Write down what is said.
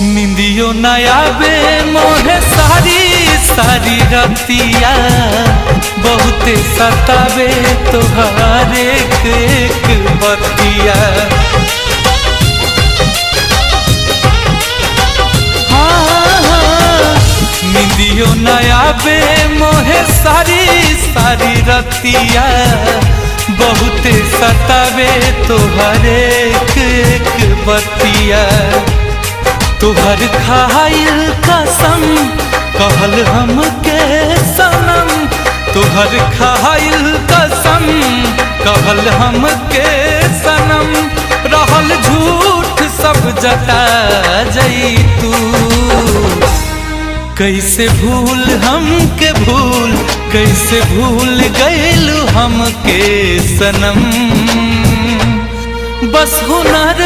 निंदियो नया बे मोहे सारी सारी रतिया बहुते सतावे तोहार एक एक बतिया। हाँ, निंदियो नया बे मोहे सारी सारी रतिया बहुते सतावे तोहार एक एक बतिया। तुहर खाइल कसम कहल हमके सनम, तुहर खाइल कसम कहल हमके सनम, रहल झूठ सब जता जई तू। कैसे भूल हमके भूल, कैसे भूल गइलू हमके सनम, बस हुनर